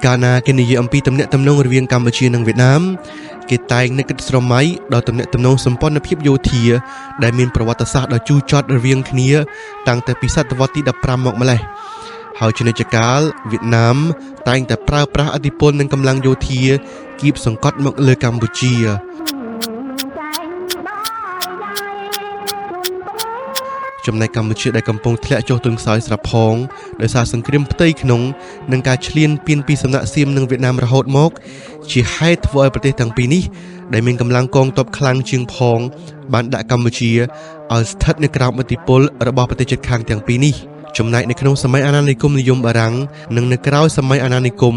កាលណាគេនិយាយអំពីទំនាក់ទំនងរវាងកម្ពុជានិងវៀតណាមគេតែងនឹកគិតស្រមៃដល់ទំនាក់ទំនងសម្ព័ន្ធភាពយោធាដែលមានប្រវត្តិសាស្ត្រដ៏ជូរចត់រវាងគ្នាតាំងតែពីសតវត្សទី15មកម្លេះហើយជានិច្ចកាលវៀតណាមតែងតែប្រើប្រាស់ឥទ្ធិពលនិងកម្លាំងយោធាគៀបសង្កត់មកលើកម្ពុជាចំណែកកម្ពុជាដែលកំពុងធ្លាក់ចុះទន់ខ្សោយស្រាប់ផងដោយសារសង្គ្រាមផ្ទៃក្នុងនិងការឈ្លានពានពីសំណាក់សៀមនិងវៀតណាមរហូតមកជាហេតុធ្វើឲ្យប្រទេសទាំងពីរនេះដែលមានកម្លាំងកងទ័ពខ្លាំងជាងផងបានដាក់កម្ពុជាឲ្យស្ថិតនៅក្រោមឥទ្ធិពលរបស់ប្រទេសជិតខាងទាំងពីរនេះចំណែកនៅក្នុងសម័យអាណានិគមនិយមបារាំងនិងនៅក្រោយសម័យអាណានិគម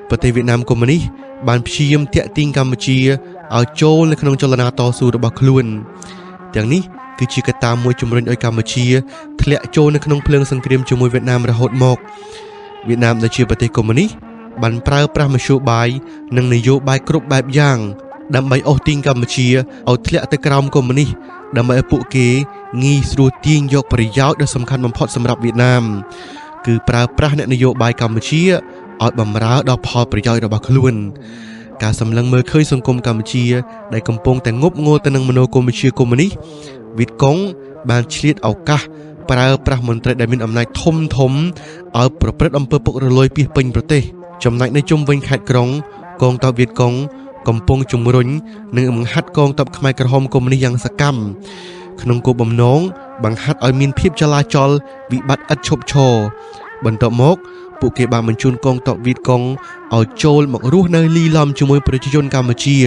ប្រទេសវៀតណាមកុម្មុយនីសបានព្យាយាមទាក់ទាញកម្ពុជាឲ្យចូលនៅក្នុងចលនាតស៊ូរបស់ខ្លួនទាំងនេះគឺជាកត្តាមួយជំរុញឲ្យកម្ពុជាធ្លាក់ចូលនៅក្នុងភ្លើងសង្គ្រាមជាមួយវៀតណាមរហូតមកវៀតណាមដែលជាប្រទេសកុម្មុយនីសបានប្រើប្រាស់មធ្យោបាយនិងនយោបាយគ្រប់បែបយ៉ាងដើម្បីអូសទាញកម្ពុជាឲ្យធ្លាក់ទៅក្រោមកុម្មុយនីសដើម្បីឲ្យពួកគេងាយស្រួលទាញយកប្រយោជន៍ដ៏សំខាន់បំផុតសម្រាប់វៀតណាមគឺប្រើប្រាស់អ្នកនយោបាយកម្ពុជាឲ្យបម្រើដល់ផលប្រយោជន៍របស់ខ្លួនការសម្លឹងមើលឃើញសង្គមកម្ពុជាដែលកំពុងតែងប់ងល់ទៅនឹងមនោគមវិជ្ជាកុម្មុយនីសវៀតកុងបានឆ្លៀតឱកាសប្រើប្រាស់មន្ត្រីដែលមានអំណាចធំឲ្យប្រព្រឹត្តអំពើពុករលួយពាសពេញប្រទេសចំណែកនៅជុំវិញខេត្តក្រុងកងទ័ពវៀតកុងកំពុងជំរុញនិងបង្ហាត់កងទ័ពខ្មែរក្រហមកុម្មុយនីសយ៉ាងសកម្មក្នុងគោលបំណងបង្ហាត់ឲ្យមានភាពចលាចលវិបត្តិឥតឈប់ឈរបន្ទាប់មកពួកគេបានបញ្ជូនកងទ័ពវៀតកុងឲ្យចូលមករស់នៅលីឡំជាមួយប្រជាជនកម្ពុជា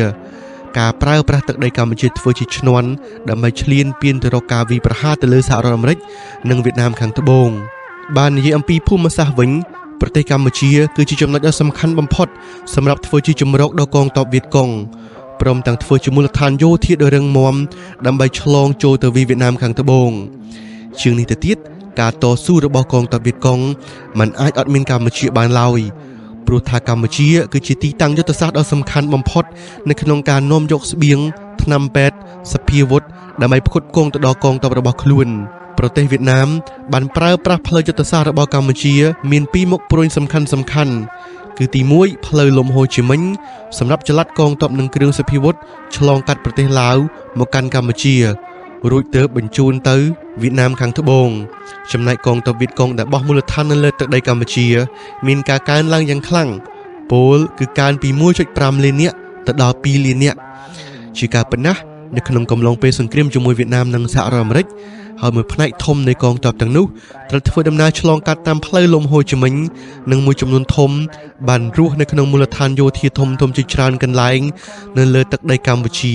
ការប្រើប្រាស់ទឹកដីកម្ពុជាធ្វើជាឈ្នន់ដើម្បីឈ្លានពានទៅរកការវាយប្រហារទៅលើសហរដ្ឋអាមេរិកនិងវៀតណាមខាងត្បូងបាននិយាយអំពីភូមិសាស្ត្រវិញប្រទេសកម្ពុជាគឺជាចំណុចដ៏សំខាន់បំផុតសម្រាប់ធ្វើជាជំរកដល់កងទ័ពវៀតកុងព្រមទាំងធ្វើជាមូលដ្ឋានយោធាដ៏រឹងមាំដើម្បីឆ្លងចូលទៅវៀតណាមខាងត្បូងជាងនេះទៅទៀតការតស៊ូរបស់កងទ័ពវៀតកុងមិនអាចអត់មានកម្ពុជាបានឡើយព្រោះថាកម្ពុជាគឺជាទីតាំងយុទ្ធសាស្ត្រដ៏សំខាន់បំផុតនៅក្នុងការនាំយកស្បៀងថ្នាំពេទ្យសព្វាវុធដើម្បីផ្គត់ផ្គង់ទៅដល់កងទ័ពរបស់ខ្លួនប្រទេសវៀតណាមបានប្រើប្រាស់ផ្លូវយុទ្ធសាស្ត្ររបស់កម្ពុជាមានពីរមុខព្រួញសំខាន់គឺទី1ផ្លូវលំហូជីមិញសម្រាប់ចល័តកងទ័ពនិងគ្រឿងសព្វាវុធឆ្លងកាត់ប្រទេសឡាវមកកាន់កម្ពុជារួចទើបបញ្ជូនទៅវៀតណាមខាងត្បូងចំណែកកងទ័ពវៀតកុងដែលបោះមូលដ្ឋាននៅលើទឹកដីកម្ពុជាមានការកើនឡើងយ៉ាងខ្លាំងពលគឺកើនពី 1.5 លាននាក់ទៅដល់ 2 លាននាក់ជាការពិតណាស់នៅក្នុងកំឡុងពេលសង្គ្រាមជាមួយវៀតណាមនិងសហរដ្ឋអាមេរិកហើយមួយផ្នែកធំនៃកងទ័ពទាំងនោះត្រូវធ្វើដំណើរឆ្លងកាត់តាមផ្លូវលំហូជីមិញនិងមួយចំនួនធំបានរស់នៅក្នុងមូលដ្ឋានយោធាធំជាច្រើនកន្លែងនៅលើទឹកដីកម្ពុជា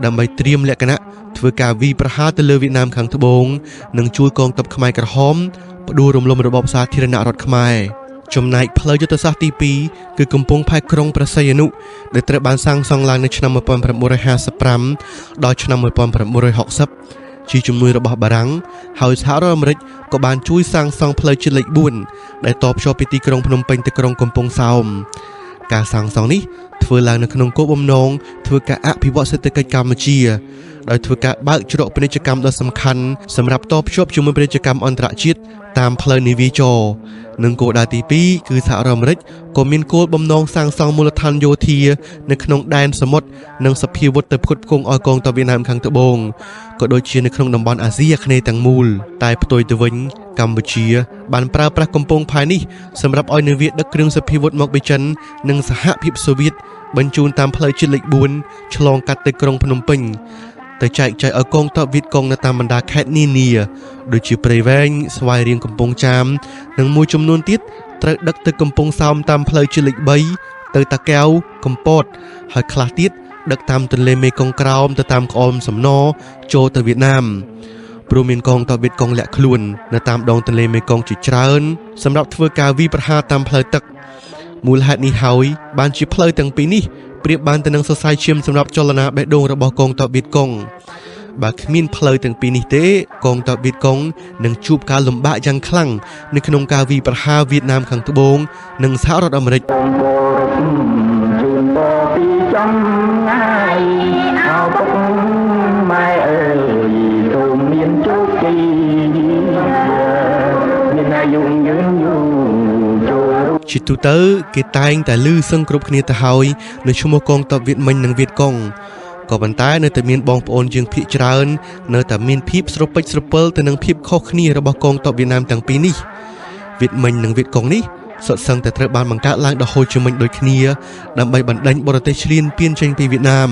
ដើម្បីត្រៀមលក្ខណៈធ្វើការវាយប្រហារទៅលើវៀតណាមខាងត្បូងនិងជួយកងទ័ពខ្មែរក្រហមផ្ដួលរំលំរបបសាធារណរដ្ឋខ្មែរចំណែកផ្លូវយុទ្ធសាស្ត្រទី2គឺកំពង់ផែក្រុងព្រះសីហនុដែលត្រូវបានសាងសង់ឡើងនៅឆ្នាំ1955ដល់ឆ្នាំ1960ជាជំនួយរបស់បារាំងហើយសហរដ្ឋអាមេរិកក៏បានជួយសាងសង់ផ្លូវជាតិលេខ4ដែលតភ្ជាប់ពីទីក្រុងភ្នំពេញទៅក្រុងកំពង់សោមការសាងសង់នេះធ្វើឡើងនៅក្នុងគោលបំណងធ្វើការអភិវឌ្ឍសេដ្ឋកិច្ចកម្ពុជាដោយធ្វើការបើកច្រកពាណិជ្ជកម្មដ៏សំខាន់សម្រាប់តភ្ជាប់ជាមួយពាណិជ្ជកម្មអន្តរជាតិតាមផ្លូវនាវាចរនិងគោលដៅទី2គឺសហរដ្ឋអាមេរិកក៏មានគោលបំណងសាងសង់មូលដ្ឋានយោធានៅក្នុងដែនសមុទ្រនិងសព្វាវុធទៅផ្គត់ផ្គង់ឲ្យកងទ័ពវៀតណាមខាងត្បូងក៏ដូចជានៅក្នុងតំបន់អាស៊ីអាគ្នេយ៍ទាំងមូលតែផ្ទុយទៅវិញកម្ពុជាបានប្រើប្រាស់កំពង់ផែនេះសម្រាប់ឲ្យនាវាដឹកគ្រឿងសព្វាវុធមកពីចិននិងសហភាពសូវៀតបញ្ជូនតាមផ្លូវជាតិលេខ4ឆ្លងកាត់ទៅក្រុងភ្នំពេញទៅចែកចាយឲ្យកងទ័ពវៀតកុងនៅតាមបណ្ដាខេត្តនានាដូចជាព្រៃវែងស្វាយរៀងកំពង់ចាមនិងមួយចំនួនទៀតត្រូវដឹកទៅកំពង់សោមតាមផ្លូវជាតិលេខ3ទៅតាកែវកំពតហើយខ្លះទៀតដឹកតាមទន្លេមេគង្គក្រោមទៅតាមក្អមសំណចូលទៅវៀតណាមព្រោះមានកងទ័ពវៀតកុងលាក់ខ្លួននៅតាមដងទន្លេមេគង្គជាច្រើនសម្រាប់ធ្វើការវាយប្រហារតាមផ្លូវទឹកមូលហេតុនេះហើយបានជាផ្លូវទាំងពីរនេះប្រៀបបានទៅនឹងសរសៃឈាមសម្រាប់ចលនាបេះដូងរបស់កងទ័ពវៀតកុងបើគ្មានផ្លូវទាំងពីរនេះទេកងទ័ពវៀតកុងនឹងជួបការលំបាកយ៉ាងខ្លាំងនៅក្នុងការវាយប្រហារវៀតណាមខាងត្បូងនិងសហរដ្ឋអាមេរិក ជាទូទៅគេតែងតែឮសឹងគ្រប់គ្នាទៅហើយនៅឈ្មោះកងទ័ពវៀតមិញនិងវៀតកុងក៏ប៉ុន្តែនៅតែមានបងប្អូនយើងភាគច្រើននៅតែមានភាពស្រពេចស្រពិលទៅនឹងភាពខុសគ្នារបស់កងទ័ពវៀតណាមទាំងពីរនេះវៀតមិញនិងវៀតកុងនេះសុទ្ធសឹងតែត្រូវបានបង្កើតឡើងដោយហូជីមិញដូចគ្នាដើម្បីបណ្ដេញបរទេសឈ្លានពានចេញពីវៀតណាម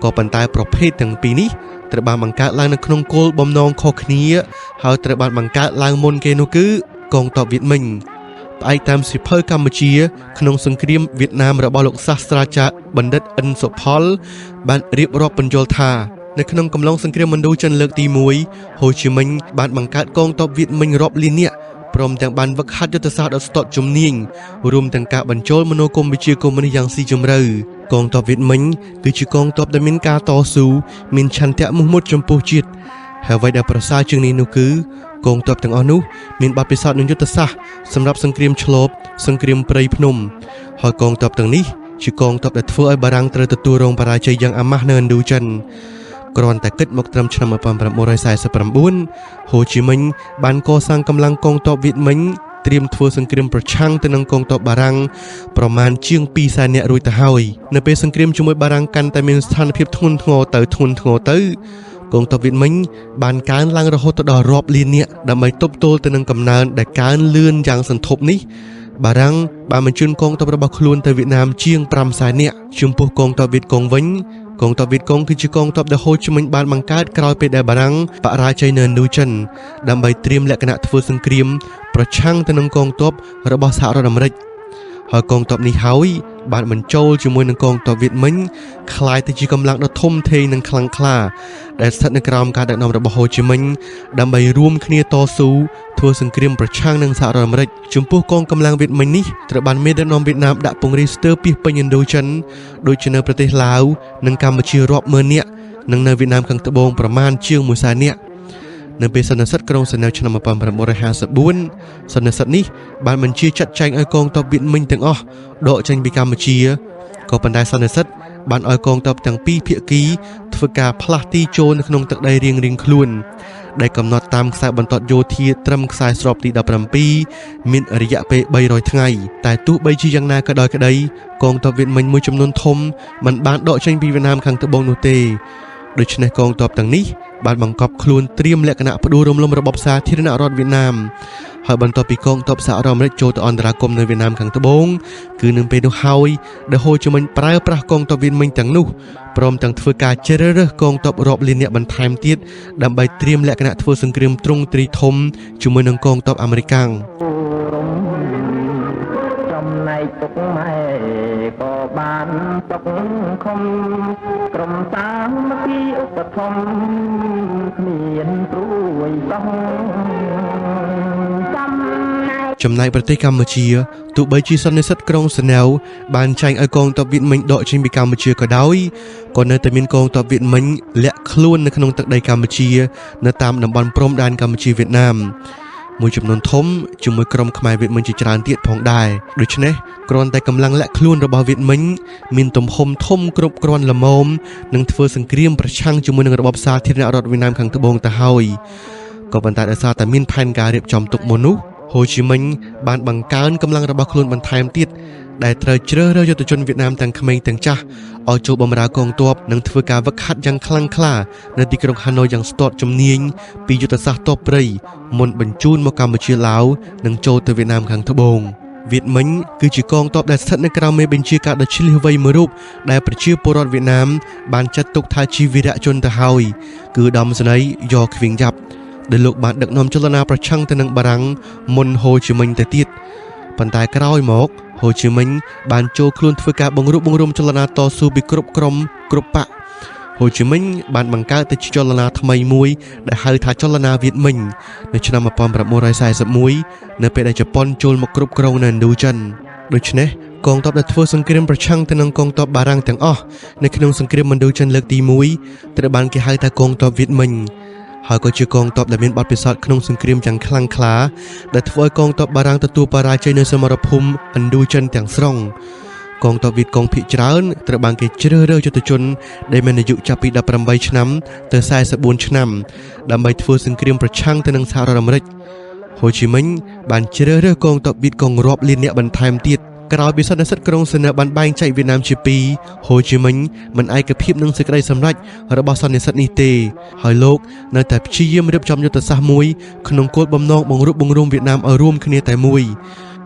ក៏ប៉ុន្តែប្រភេទទាំងពីរនេះត្រូវបានបង្កើតឡើងនៅក្នុងគោលបំណងខុសគ្នាហើយត្រូវបានបង្កើតឡើងមុនគេនោះគឺកងទ័ពវៀតមិញផ្អែកតាមសៀវភៅកម្ពុជាក្នុងសង្គ្រាមវៀតណាមរបស់លោកសាស្ត្រាចារ្យបណ្ឌិតអិនសុផលបានរៀបរាប់បញ្យល់ថានៅក្នុងកំឡុងសង្គ្រាមឥណ្ឌូចិនលើកទី1ហូជីមិញបានបង្កើតកងទ័ពវៀតមិញរាប់លាននាក់ព្រមទាំងបានវឹកហាត់យុទ្ធសាស្ត្រដ៏ស្ទាត់ជំនាញរួមទាំងការបញ្ចូលមនោគមវិជ្ជាកុម្មុយនីសយ៉ាងស៊ីជម្រៅកងទ័ពវៀតមិញគឺជាកងទ័ពដែលមានការតស៊ូមានឆន្ទៈមោះមុតចំពោះជាតិហើយអ្វីដែលប្រសើរជាងនេះនោះគឺកងទ័ពទាំងអស់នោះមានបទពិសោធន៍នឹងយុទ្ធសាស្ត្រសម្រាប់សង្គ្រាមឆ្លបសង្គ្រាមព្រៃភ្នំហើយកងទ័ពទាំងនេះជាកងទ័ពដែលធ្វើឲ្យបារាំងត្រូវទទួលរងបរាជ័យយ៉ាងអាម៉ាស់នៅឥណ្ឌូចិនគ្រាន់តែគិតមកត្រឹមឆ្នាំ1949ហូជីមិញបានកសាងកម្លាំងកងទ័ពវៀតមិញត្រៀមធ្វើសង្គ្រាមប្រឆាំងទៅនឹងកងទ័ពបារាំងប្រមាណជាង200,000នាក់រួចទៅហើយនៅពេលសង្គ្រាមជាមួយបារាំងកាន់តែមានស្ថានភាពធ្ងន់ធ្ងរទៅកងទ័ពវៀតមិញបានកើនឡើងរហូតដល់រាប់លាននាក់ដើម្បីទប់ទល់ទៅនឹងកំណើនដែលកើនលឿនយ៉ាងសន្ធប់នេះបារាំងបានបញ្ជូនកងទ័ពរបស់ខ្លួនទៅវៀតណាមជាង500,000នាក់ចំពោះកងទ័ពវៀតកុងវិញកងទ័ពវៀតកុងគឺជាកងទ័ពដែលហូជីមិញបានបង្កើតក្រោយពេលដែលបារាំងបរាជ័យនៅឥណ្ឌូចិនដើម្បីត្រៀមលក្ខណៈធ្វើសង្គ្រាមប្រឆាំងទៅនឹងកងទ័ពរបស់សហរដ្ឋអាមេរិកហើយកងទ័ពនេះហើយបានបញ្ចូលជាមួយនឹងកងទ័ពវៀតមិញคล้ายទៅជាកម្លាំងដ៏ធំធេងនិងខ្លាំងក្លាដែលស្ថិតនៅក្រោមការដឹកនាំរបស់ហូជីមិញដើម្បីរួមគ្នាតស៊ូធ្វើសង្គ្រាមប្រឆាំងនឹងសហរដ្ឋអាមេរិកចំពោះកងកម្លាំងវៀតមិញនេះត្រូវបានមេដឹកនាំវៀតណាមដាក់ពង្រាយស្ទើរពីពេញឥណ្ឌូចិនដូចជានៅប្រទេសឡាវនិងកម្ពុជារាប់ម៉ឺននាក់និងនៅវៀតណាមខាងត្បូងប្រមាណជាង100,000នាក់នៅពេលសន្និសីទក្រុងសឺណែវឆ្នាំ1954សន្និសីទនេះបានបញ្ជាចាត់ចែងឲ្យកងទ័ពវៀតមិញទាំងអស់ដកចេញពីកម្ពុជាក៏ប៉ុន្តែសន្និសីទបានឲ្យកងទ័ពទាំងពីរភាគីធ្វើការផ្លាស់ទីចូលនៅក្នុងទឹកដីរៀងៗខ្លួនដែលកំណត់តាមខ្សែបន្ទាត់យោធាត្រឹមខ្សែស្របទី17មានរយៈពេល300ថ្ងៃតែទោះបីជាយ៉ាងណាក៏ដោយក្តីកងទ័ពវៀតមិញមួយចំនួនធំមិនបានដកចេញពីវៀតណាមខាងត្បូងនោះទេដូច្នេះកងទ័ពទាំងនេះបានបង្កប់ខ្លួនត្រៀមលក្ខណៈផ្ដួលរំលំរបបសាធារណរដ្ឋវៀតណាមហើយបន្ទាប់ពីកងទ័ពសហរដ្ឋអាមេរិកចូលទៅអន្តរាគមន៍នៅវៀតណាមខាងត្បូងគឺនឹងពេលនោះហើយដែលហូជីមិញប្រើប្រាស់កងទ័ពវៀតមិញទាំងនោះព្រមទាំងធ្វើការជ្រើសរើសកងទ័ពរាប់លាននាក់បន្ថែមទៀតដើម្បីត្រៀមលក្ខណៈធ្វើសង្គ្រាមទ្រង់ទ្រីធំជាមួយនឹងកងទ័ពអាមេរិកចំណែកពុកម៉ែក៏បានទុកខំក្រុមសាមគ្គីឧបត្ថម្ភគ្មានព្រួយសោះចំណែកប្រទេសកម្ពុជាទោះបីជាសន្និសីទក្រុងសឺណែវបានចែងឲ្យកងទ័ពវៀតមិញដកចេញពីកម្ពុជាក៏ដោយក៏នៅតែមានកងទ័ពវៀតមិញលាក់ខ្លួននៅក្នុងទឹកដីកម្ពុជានៅតាមតំបន់ព្រំដែនកម្ពុជាវៀតណាមមួយចំនួនធំជាមួយក្រុមខ្មែរវៀតមិញជាច្រើនទៀតផងដែរដូច្នេះគ្រាន់តែកម្លាំងលាក់ខ្លួនរបស់វៀតមិញមានទំហំធំគ្រប់គ្រាន់ល្មមនឹងធ្វើសង្គ្រាមប្រឆាំងជាមួយនឹងរបបសាធារណរដ្ឋវៀតណាមខាងត្បូងទៅហើយក៏ប៉ុន្តែដោយសារតែមានផែនការរៀបចំទុកមុននោះហូជីមិញបានបង្កើនកម្លាំងរបស់ខ្លួនបន្ថែមទៀតដែលត្រូវជ្រើសរើសយុទ្ធជនវៀតណាមទាំងក្មេងទាំងចាស់ឲ្យចូលបម្រើកងទ័ពនិងធ្វើការវឹកហាត់យ៉ាងខ្លាំងក្លានៅទីក្រុងហាណូយយ៉ាងស្ទាត់ជំនាញពីយុទ្ធសាស្ត្រទ័ពព្រៃមុនបញ្ជូនមកកម្ពុជាឡាវនិងចូលទៅវៀតណាមខាងត្បូងវៀតមិញគឺជាកងទ័ពដែលស្ថិតនៅក្រោមមេបញ្ជាការដ៏ឈ្លាសវៃមួយរូបដែលប្រជាពលរដ្ឋវៀតណាមបានចាត់ទុកថាជាវីរៈជនទៅហើយគឺឧត្តមសេនីយ៍យ៉ខ្វៀងយ៉ាប់ដែលលោកបានដឹកនាំចលនាប្រឆាំងទៅនឹងបារាំងមុនហូជីមិញទៅទៀតប៉ុន្តែក្រោយមកហូជីមិញបានចូលខ្លួនធ្វើការបង្រួបបង្រួមចលនាតស៊ូពីគ្រប់ក្រុមគ្រប់បកហូជីមិញបានបង្កើតទៅជាចលនាថ្មីមួយដែលហៅថាចលនាវៀតមិញនៅឆ្នាំ1941នៅពេលដែលជប៉ុនចូលមកគ្រប់គ្រងនៅឥណ្ឌូចិនដូច្នេះកងទ័ពដែលធ្វើសង្គ្រាមប្រឆាំងទៅនឹងកងទ័ពបារាំងទាំងអស់នៅក្នុងសង្គ្រាមឥណ្ឌូចិនលើកទី1ត្រូវបានគេហៅថាកងទ័ពវៀតមិញហើយក៏ជាកងទ័ពដែលមានបទពិសោធន៍ក្នុងសង្គ្រាមយ៉ាងខ្លាំងក្លាដែលធ្វើឲ្យកងទ័ពបារាំងទទួលបរាជ័យនៅសមរភូមិឥណ្ឌូចិនទាំងស្រុងកងទ័ពវៀតកុងភាគច្រើនត្រូវបានគេជ្រើសរើសយុទ្ធជនដែលមានអាយុចាប់ពី18ឆ្នាំទៅ44ឆ្នាំដើម្បីធ្វើសង្គ្រាមប្រឆាំងទៅនឹងសហរដ្ឋអាមេរិកហូ Hồ Chí Minhបានជ្រើសរើសកងទ័ពវិតកងរាប់លានអ្នកបន្ថែមទៀតក្រោយពីសន្និសីទក្រុងសឺនើបានបែងចែកវៀតណាមជាពីរហូជីមិញមិនឯកភាពនឹងសេចក្តីសម្រេចរបស់សន្និសីទនេះទេហើយលោកនៅតែព្យាយាមរៀបចំយុទ្ធសាស្ត្រមួយក្នុងគោលបំណងបង្រួបបង្រួមវៀតណាមឲ្យរួមគ្នាតែមួយ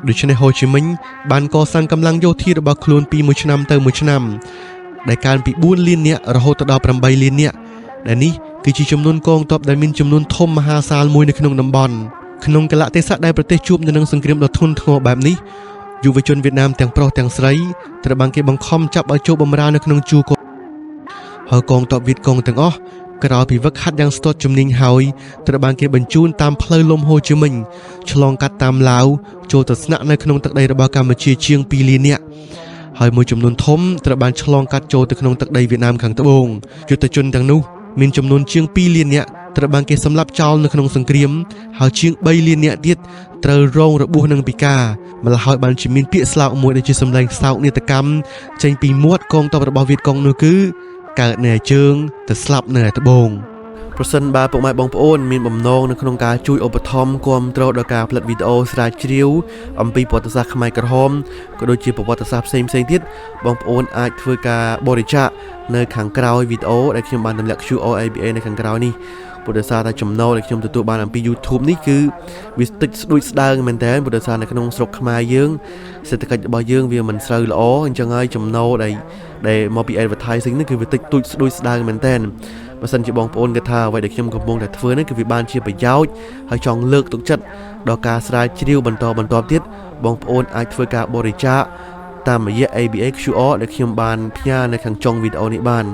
ដូច្នេះហូជីមិញបានកសាងកម្លាំងយោធារបស់ខ្លួនពីមួយឆ្នាំទៅមួយឆ្នាំដែលកើនពី4លាននាក់រហូតដល់8លាននាក់ដែលនេះគឺជាចំនួនកងទ័ពដែលមានចំនួនធំមហាសាលមួយនៅក្នុងតំបន់ក្នុងកលៈទេសៈដែលប្រទេសជួបនៅនឹងសង្គ្រាមដ៏ធ្ងន់ធ្ងរបែបនេះយុវជនវៀតណាមទាំងប្រុសទាំងស្រីត្រូវបានគេបង្ខំចាប់ឲ្យចូលបម្រើនៅក្នុងជួរហើយកងទ័ពវៀតកុងទាំងអស់ក្រោយពីវឹកហាត់យ៉ាងស្ទាត់ជំនាញហើយត្រូវបានគេបញ្ជូនតាមផ្លូវលំហូជីមិញឆ្លងកាត់តាមឡាវចូលទៅស្នាក់នៅក្នុងទឹកដីរបស់កម្ពុជាជាង2លាននាក់ហើយមួយចំនួនធំត្រូវបានឆ្លងកាត់ចូលទៅក្នុងទឹកដីវៀតណាមខាងត្បូងយុទ្ធជនទាំងនោះមានចំនួនជាង2លាននាក់ត្រូវបានគេសម្លាប់ចោលនៅក្នុងសង្គ្រាមហើយជាង3លាននាក់ទៀតត្រូវរងរបួសនឹងពិការម្ល៉េះហើយបានជាមានពាក្យស្លោកមួយដែលជាសម្លេងសោកនាដកម្មចេញពីមាត់កងទ័ពរបស់វៀតកុងនោះគឺកើតនៅឯជើងទៅស្លាប់នៅឯត្បូងប្រសិនបើពុកម៉ែបងប្អូនមានបំណងនៅក្នុងការជួយឧបត្ថម្ភគាំទ្រដល់ការផលិតវីដេអូស្រាវជ្រាវអំពីប្រវត្តិសាស្ត្រខ្មែរក្រហមក៏ដូចជាប្រវត្តិសាស្ត្រផ្សេងៗទៀតបងប្អូនអាចធ្វើការបរិច្ចាគនៅខាងក្រោយវីដេអូដែលខ្ញុំបានទម្លាក់ QR ABA នៅខាងក្រោយនេះព្រោះដោយសារតែចំណូលដែលខ្ញុំទទួលបានអំពី YouTube នេះគឺវាតិចស្ដួចស្ដើងមែនតើព្រោះដោយសារនៅក្នុងស្រុកខ្មែរយើងសេដ្ឋកិច្ចរបស់យើងវាមិនស្រូវល្អអញ្ចឹងហើយចំណូលដែលមកពី advertising នេះគឺវាតិចស្ដួចស្ដើងមែនតើបើសិនជាបងប្អូនគិតថាអ្វីដែលខ្ញុំកំពុងតែធ្វើនេះគឺវាបានជាប្រយោជន៍ហើយចង់លើកទឹកចិត្តដល់ការស្រាវជ្រាវបន្តទៀតបងប្អូនអាចធ្វើការបរិច្ចាគតាមរយៈ ABA QR ដែលខ្ញុំបានផ្ញើនៅខាងចុងវីដេអូនេះបាន